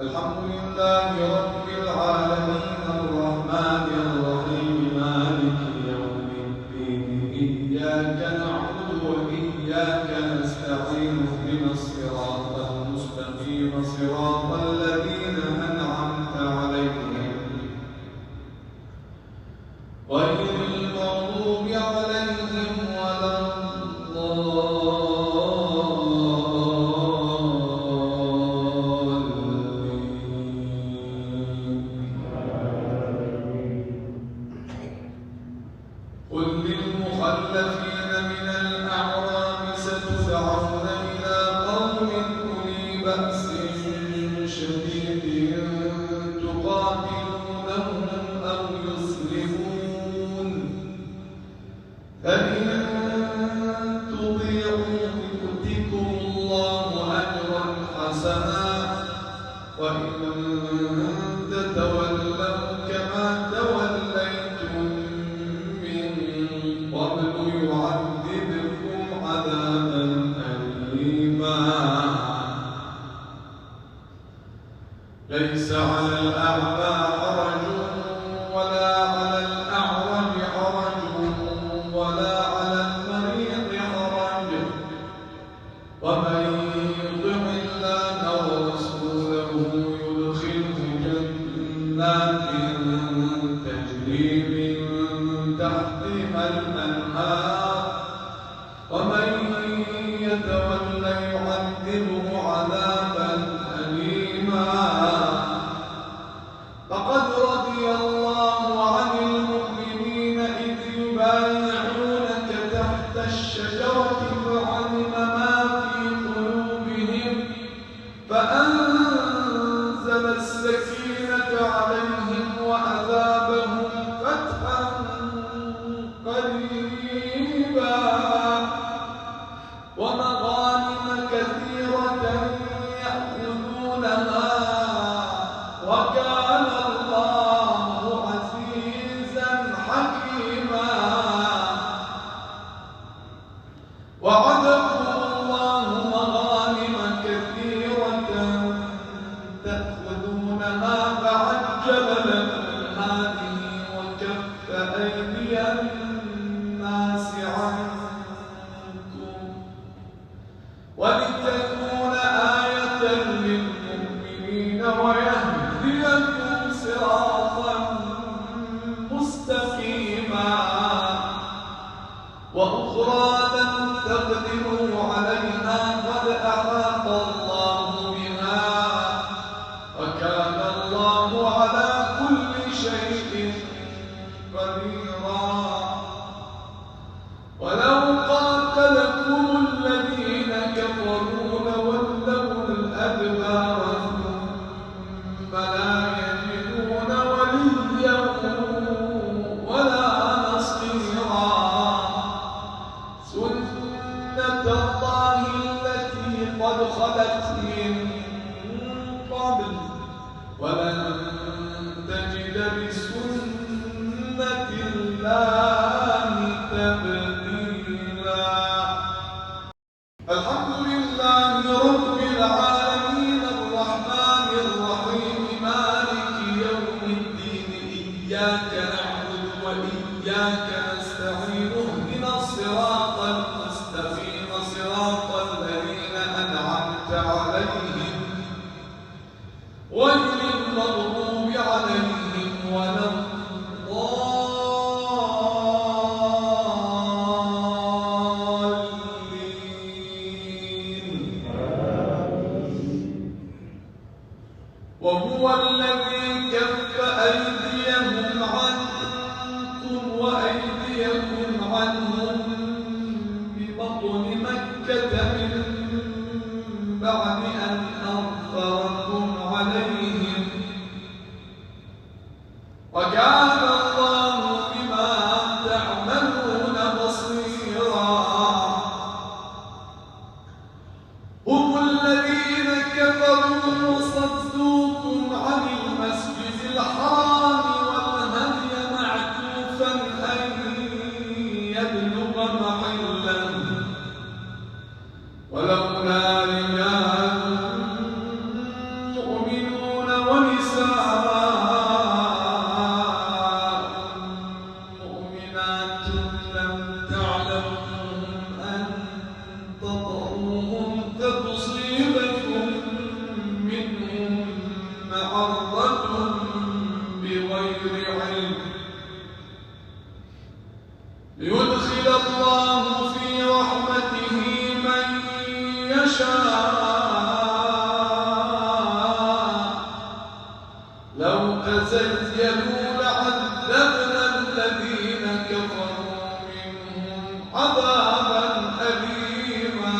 الحمد لله رب العالمين الرحمن الرحيم مالك يوم الدين إياك نعبد وإياك نستعين اهدنا الصراط المستقيم صراط الذين أنعمت عليهم غير المغضوب عليهم ولا قل للمخلفين من الأعراب ستدعون إلى قوم أولي بأس شديد تقاتلونهم أو يسلمون فإن تطيعوا يؤتكم الله أجرا حسنا وإن تتولوا كما توليتم قبل يعذبكم عذابا أليما ليس على الأعمى حرج ولا على الأعرج حرج ولا على المريض حرج ومن يطع الله ورسوله يدخله جنات تجري من تحتها الأنهار ومن يتولى يعذبه عذابا أليما فقد رضي الله عن المؤمنين إذ يبايعونك تحت الشجرة فعلم ما في قلوبهم فأنزل السكينة عليهم وأثابهم فتحا قريبا ومغانم كثيرة يأخذونها وكان الله عزيزا حكيما وعدكم الله مغانم كثيرة تأخذونها فعجل لكم هذه وكف أيدي الناس عنكم ولتكون آية للمؤمنين ويهديكم صراطا مستقيما وأخرى لم تقدروا عليها قد أحاط الله بها وكان الله على كل شيء قديرا ولو قاتلكم الذين كفروا لولوا الأدبار ثم لا يجدون وليا ولا نصيرا سنة الله التي قد خلت من قبل ولن تجد لسنة الله تبديلا الحمد لله رب العالمين الرحمن الرحيم مالك يوم الدين إياك نعبد وإياك نستعين اهدنا الصراط المستقيم صراط الذين أنعمت عليهم غير المغضوب عليهم ولا وهو الذي كف أيديهم عنكم وأيديكم عنهم ببطن مكة من بعد أن أظفركم عليهم وكان الله بما تعملون بصيرا هم الذين كفروا وصدوكم عن المسجد الحرام والهدي معكوفا أن يبلغ تزيلوا لعذبنا الذين كفروا منهم عذابا أليما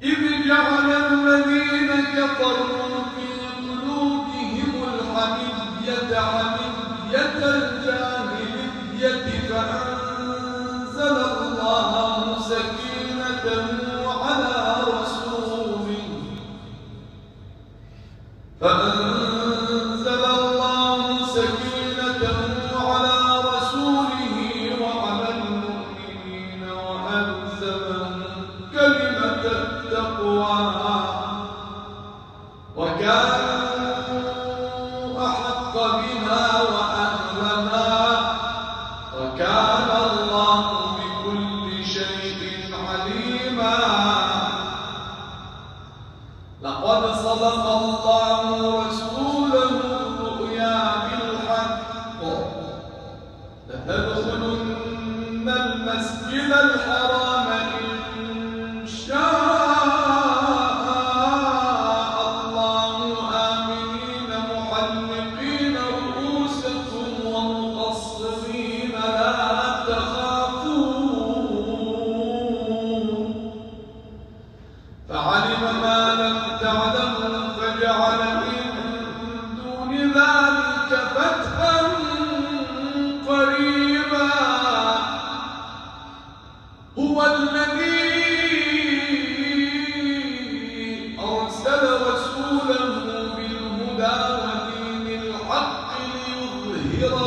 إذ جعل الذين كفروا في قلوبهم الحمية حمية الجاهلية فأنزل الله سكينته على رسوله وعلى المؤمنين وألزمهم كلمة التقوى وكانوا أحق بها وأهلها وكان الله بكل شيء عليما لقد صدق الله رسوله الرؤيا بالحق لتدخلن المسجد الحرام إن شاء الله آمنين محلقين رؤوسكم ومقصرين لا تخافون فعلم ما لم تعلموا فجعل من دون ذلك فتحا قريبا هو الذي أرسل رسوله بالهدى ودين الحق ليظهره